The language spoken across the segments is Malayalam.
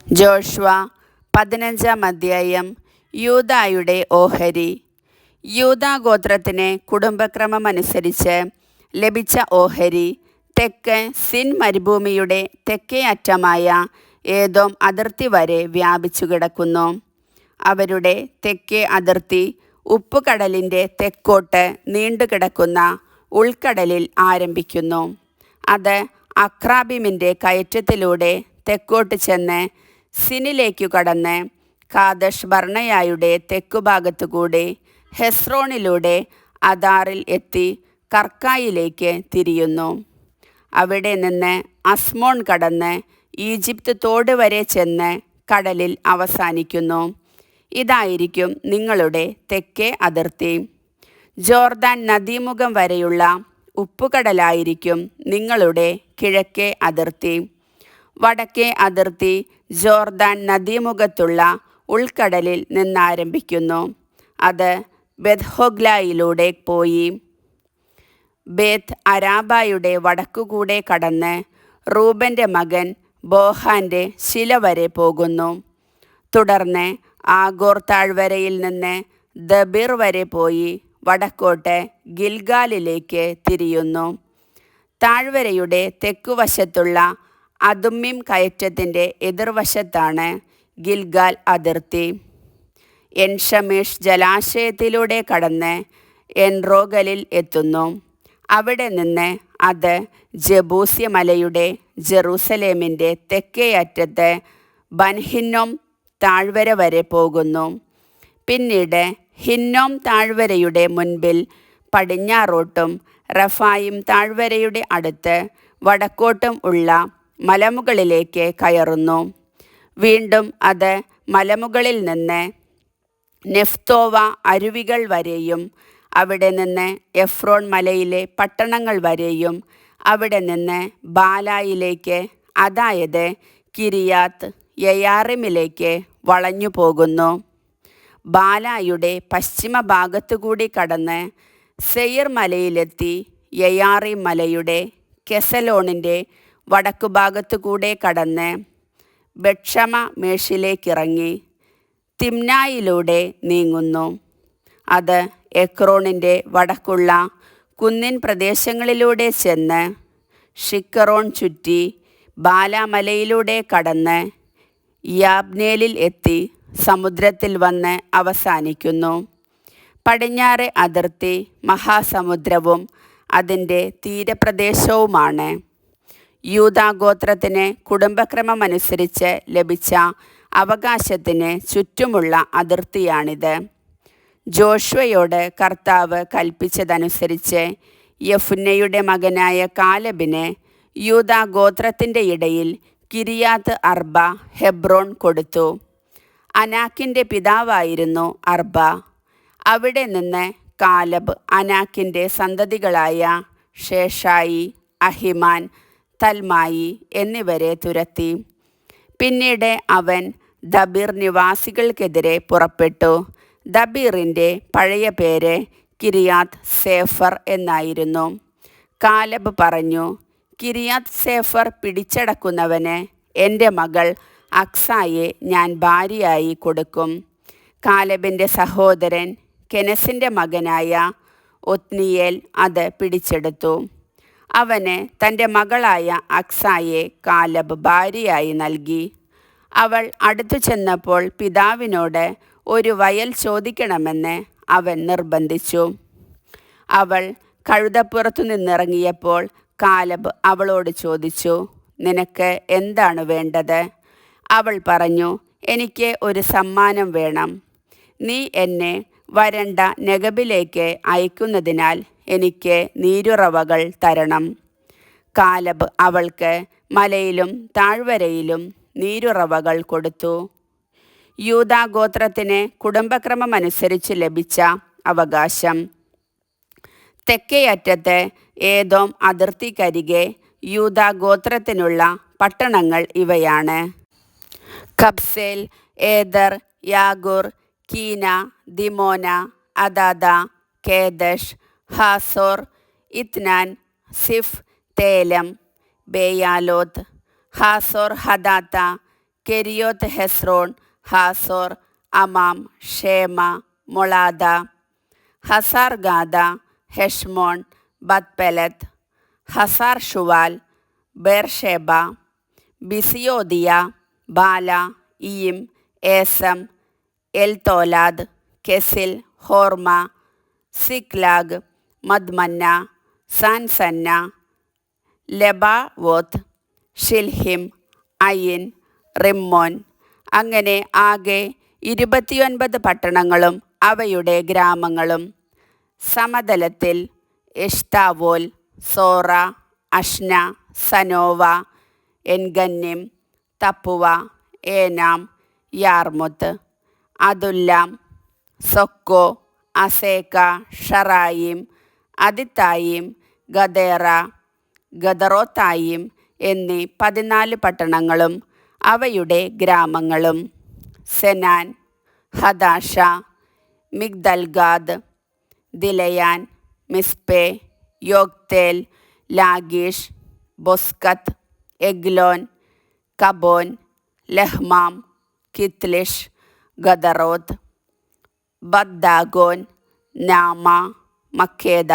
ജോഷുവ 15-ാം അധ്യായം. യൂദായുടെ ഓഹരി. യൂദാ ഗോത്രത്തിന് കുടുംബക്രമമനുസരിച്ച് ലഭിച്ച ഓഹരി തെക്ക് സിൻ മരുഭൂമിയുടെ തെക്കേ അറ്റമായ ഏദോം അതിർത്തി വരെ വ്യാപിച്ചു കിടക്കുന്നു. അവരുടെ തെക്കേ അതിർത്തി ഉപ്പുകടലിൻ്റെ തെക്കോട്ട് നീണ്ടുകിടക്കുന്ന ഉൾക്കടലിൽ ആരംഭിക്കുന്നു. അത് അക്രാബിമിൻ്റെ കയറ്റത്തിലൂടെ തെക്കോട്ട് ചെന്ന് സിനിലേക്കു കടന്ന് കാദഷ് ബർണയായുടെ തെക്കുഭാഗത്തുകൂടി ഹെസ്രോണിലൂടെ അദാറിൽ എത്തി കർക്കായിലേക്ക് തിരിയുന്നു. അവിടെ നിന്ന് അസ്മോൺ കടന്ന് ഈജിപ്ത് തോട് വരെ ചെന്ന് കടലിൽ അവസാനിക്കുന്നു. ഇതായിരിക്കും നിങ്ങളുടെ തെക്കേ അതിർത്തി. ജോർദാൻ നദീമുഖം വരെയുള്ള ഉപ്പുകടലായിരിക്കും നിങ്ങളുടെ കിഴക്കേ അതിർത്തി. വടക്കേ അതിർത്തി ജോർദാൻ നദീമുഖത്തുള്ള ഉൾക്കടലിൽ നിന്നാരംഭിക്കുന്നു. അത് ബെത്ഹൊഗ്ലയിലൂടെ പോയി ബേത്ത് അരാബായുടെ വടക്കുകൂടെ കടന്ന് റൂബൻ്റെ മകൻ ബോഹാൻ്റെ ശില വരെ പോകുന്നു. തുടർന്ന് ആഗോർ താഴ്വരയിൽ നിന്ന് ദബീർ വരെ പോയി വടക്കോട്ട് ഗിൽഗാലിലേക്ക് തിരിയുന്നു. താഴ്വരയുടെ തെക്കുവശത്തുള്ള അതുമ്മിം കയറ്റത്തിൻ്റെ എതിർവശത്താണ് ഗിൽഗാൽ അതിർത്തി. എൻഷമേഷ് ജലാശയത്തിലൂടെ കടന്ന് എൻറോഗലിൽ എത്തുന്നു. അവിടെ നിന്ന് അത് ജബൂസ്യ മലയുടെ ജെറൂസലേമിൻ്റെ തെക്കേ അറ്റത്ത് ബൻഹിന്നോം താഴ്വര വരെ പോകുന്നു. പിന്നീട് ഹിന്നോം താഴ്വരയുടെ മുൻപിൽ പടിഞ്ഞാറോട്ടും റഫായിം താഴ്വരയുടെ അടുത്ത് വടക്കോട്ടും ഉള്ള മലമുകളിലേക്ക് കയറുന്നു. വീണ്ടും അത് മലമുകളിൽ നിന്ന് നെഫ്തോവ അരുവികൾ വരെയും അവിടെ നിന്ന് എഫ്രോൺ മലയിലെ പട്ടണങ്ങൾ വരെയും അവിടെ നിന്ന് ബാലായിലേക്ക്, അതായത് കിരിയാത്ത് യയാറിമിലേക്ക് വളഞ്ഞു പോകുന്നു. ബാലായുടെ പശ്ചിമ ഭാഗത്തുകൂടി കടന്ന് സെയിർ മലയിലെത്തി യയാറിം മലയുടെ കെസലോണിൻ്റെ വടക്കുഭാഗത്തുകൂടെ കടന്ന് ബെത്ഷമ മേഷിലേക്കിറങ്ങി തിമ്നായിലൂടെ നീങ്ങുന്നു. അത് എക്രോണിൻ്റെ വടക്കുള്ള കുന്നിൻ പ്രദേശങ്ങളിലൂടെ ചെന്ന് ഷിക്കറോൺ ചുറ്റി ബാലാമലയിലൂടെ കടന്ന് യാബ്നേലിൽ എത്തി സമുദ്രത്തിൽ വന്ന് അവസാനിക്കുന്നു. പടിഞ്ഞാറ് അതിർത്തി മഹാസമുദ്രവും അതിൻ്റെ തീരപ്രദേശവുമാണ്. യൂദാ ഗോത്രത്തിന് കുടുംബക്രമമനുസരിച്ച് ലഭിച്ച അവകാശത്തിന് ചുറ്റുമുള്ള അതിർത്തിയാണിത്. ജോഷുവയോട് കർത്താവ് കൽപ്പിച്ചതനുസരിച്ച് യെഫുന്നെയുടെ മകനായ കാലെബിന് യൂദാ ഗോത്രത്തിൻ്റെ ഇടയിൽ കിരിയാത്ത് അർബ ഹെബ്രോൺ കൊടുത്തു. അനാക്കിൻ്റെ പിതാവായിരുന്നു അർബ. അവിടെ നിന്ന് കാലബ് അനാക്കിൻ്റെ സന്തതികളായ ഷേഷായി, അഹിമാൻ, തൽമായി എന്നിവരെ തുരത്തി. പിന്നീട് അവൻ ദബീർ നിവാസികൾക്കെതിരെ പുറപ്പെട്ടു. ദബീറിൻ്റെ പഴയ പേര് കിരിയാത്ത് സേഫർ എന്നായിരുന്നു. കാലബ് പറഞ്ഞു, കിരിയാത്ത് സേഫർ പിടിച്ചടക്കുന്നവന് എൻ്റെ മകൾ അക്സായെ ഞാൻ ഭാര്യയായി കൊടുക്കും. കാലബിൻ്റെ സഹോദരൻ കെനസിൻ്റെ മകനായ ഒത്നിയേൽ അത് പിടിച്ചെടുത്തു. അവന് തൻ്റെ മകളായ അക്സായെ കാലബ് ഭാര്യയായി നൽകി. അവൾ അടുത്തു ചെന്നപ്പോൾ പിതാവിനോട് ഒരു വയൽ ചോദിക്കണമെന്ന് അവൻ നിർബന്ധിച്ചു. അവൾ കഴുതപ്പുറത്തു നിന്നിറങ്ങിയപ്പോൾ കാലബ് അവളോട് ചോദിച്ചു, നിനക്ക് എന്താണ് വേണ്ടത്? അവൾ പറഞ്ഞു, എനിക്ക് ഒരു സമ്മാനം വേണം. നീ എന്നെ വരണ്ട നെഗബിലേക്ക് അയക്കുന്നതിനാൽ എനിക്ക് നീരുറവകൾ തരണം. കാലബ് അവൾക്ക് മലയിലും താഴ്വരയിലും നീരുറവകൾ കൊടുത്തു. യൂദാ ഗോത്രത്തിന് കുടുംബക്രമമനുസരിച്ച് ലഭിച്ച അവകാശം. തെക്കേ അറ്റത്ത് ഏദോം അതിർത്തിക്കരികെ യൂദാ ഗോത്രത്തിനുള്ള പട്ടണങ്ങൾ ഇവയാണ്: കബ്സേൽ, ഏദർ, യാഗൂർ, കീന, ദിമോന, അദാദ, കേദഷ്, Hazor, ഇത്നാൻ, സിഫ്, തേലം, ബേയാലോത്ത്, Hazor ഹദാത്ത, Kerioth Hezron, Hazor, അമാം, Shema, മൊളാദ, ഹസാർ ഗാദ, ഹെഷ്മോൺ, ബത്പെലത്ത്, ഹസാർ ഷുവാൽ, ബേർഷേബ, ബിസിയോദിയ, ബാല, ഈം, ഏസം, എൽതോലാദ്, കെസിൽ, ഹോർമ, സിക്ലാഗ്, മദ്മന്ന, സാൻസന്ന, ലെബാവോത്ത്, ഷിൽഹിം, അയിൻ, റിമ്മോൻ. അങ്ങനെ ആകെ 29 പട്ടണങ്ങളും അവയുടെ ഗ്രാമങ്ങളും. സമതലത്തിൽ എഷ്താവോൽ, സോറ, അഷ്ന, സനോവ, എൻഗന്നിം, തപ്പുവ, ഏനാം, യാർമുത്ത്, അതുല്ലാം, സൊക്കോ, അസേക്ക, ഷറായിം, അതിത്തായിം, ഗദേറ, ഗദറോത്തായിം എന്നീ 14 പട്ടണങ്ങളും അവയുടെ ഗ്രാമങ്ങളും. സെനാൻ, ഹദാഷ, മിഗ്ദൽഗാദ്, ദിലയാൻ, മിസ്പെ, യോക്തേൽ, ലാഗീഷ്, ബൊസ്കത്ത്, എഗ്ലോൻ, കബോൻ, ലഹ്മാം, കിത്ലിഷ്, ഗദറോത്ത്, ബദ്ദാഗോൻ, നാമ, മക്കേദ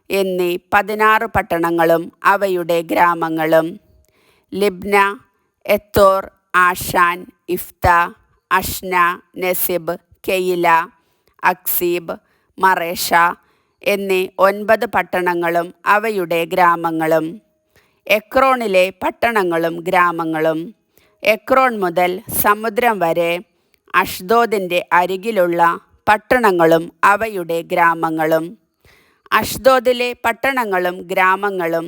എന്നീ 16 പട്ടണങ്ങളും അവയുടെ ഗ്രാമങ്ങളും. ലിബ്ന, എത്തോർ, ആഷാൻ, ഇഫ്ത, അഷ്ന, നെസിബ്, കെയില, അക്സീബ്, മറേഷ എന്നീ 9 പട്ടണങ്ങളും അവയുടെ ഗ്രാമങ്ങളും. എക്രോണിലെ പട്ടണങ്ങളും ഗ്രാമങ്ങളും. എക്രോൺ മുതൽ സമുദ്രം വരെ അഷ്ദോദിൻ്റെ അരികിലുള്ള പട്ടണങ്ങളും അവയുടെ ഗ്രാമങ്ങളും. അഷ്ദോദിലെ പട്ടണങ്ങളും ഗ്രാമങ്ങളും,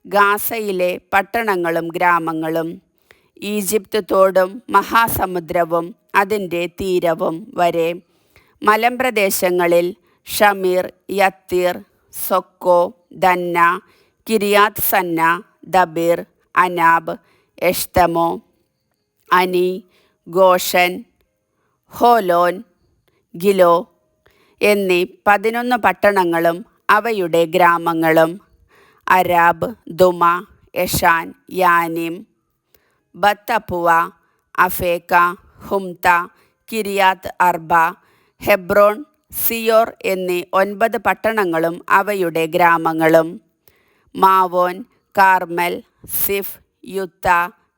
ഗാസയിലെ പട്ടണങ്ങളും ഗ്രാമങ്ങളും, ഈജിപ്ത് തോടും മഹാസമുദ്രവും അതിൻ്റെ തീരവും വരെ, മലമ്പ്രദേശങ്ങളിൽ ഷമീർ, യത്തീർ, സൊക്കോ, ദന്ന, കിരിയാത്ത് സന്ന, ദബീർ, അനാബ്, എഷ്തമോ, അനി, ഗോഷൻ, ഹോലോൻ, ഗിലോ എന്നീ 11 പട്ടണങ്ങളും അവയുടെ ഗ്രാമങ്ങളും. അരാബ്, ദുമ, എഷാൻ, യാനിം, ബത്തപ്പുവ, അഫേക്ക, ഹുംത, കിരിയാത്ത് അർബ, ഹെബ്രോൺ, സിയോർ എന്നീ 9 പട്ടണങ്ങളും അവയുടെ ഗ്രാമങ്ങളും. Maon, Carmel, സിഫ്, Juttah,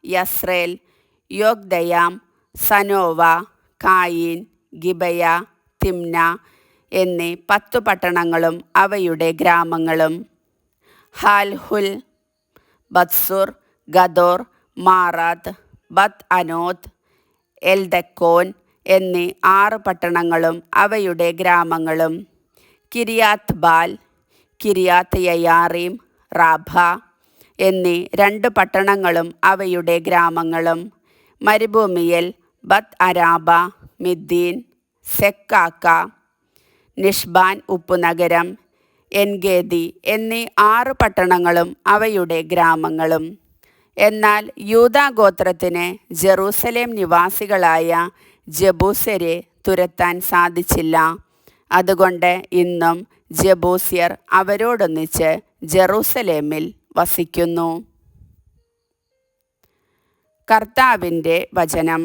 Jezreel, Jokdeam, സനോവ, Cain, ഗിബയ, Timnah എന്നീ 10 പട്ടണങ്ങളും അവയുടെ ഗ്രാമങ്ങളും. ഹാൽഹുൽ, ബത്സുർ, ഗദോർ, മാറാത്ത്, ബത്ത് അനോത്ത്, എൽദക്കോൻ എന്നീ 6 പട്ടണങ്ങളും അവയുടെ ഗ്രാമങ്ങളും. കിരിയാത്ത് ബാൽ, കിരിയാത്ത് യയാറീം, റാഭ എന്നീ 2 പട്ടണങ്ങളും അവയുടെ ഗ്രാമങ്ങളും. മരുഭൂമിയിൽ ബത്ത് അരാബ, മിദ്ദീൻ, സെക്കാക്ക, നിഷ്ബാൻ ഉപ്പുനഗരം, എൻഗേദി എന്നീ 6 പട്ടണങ്ങളും അവയുടെ ഗ്രാമങ്ങളും. എന്നാൽ യൂദാഗോത്രത്തിന് ജെറൂസലേം നിവാസികളായ ജബൂസ്യരെ തുരത്താൻ സാധിച്ചില്ല. അതുകൊണ്ട് ഇന്നും ജബൂസ്യർ അവരോടൊന്നിച്ച് ജെറൂസലേമിൽ വസിക്കുന്നു. കർത്താവിൻ്റെ വചനം.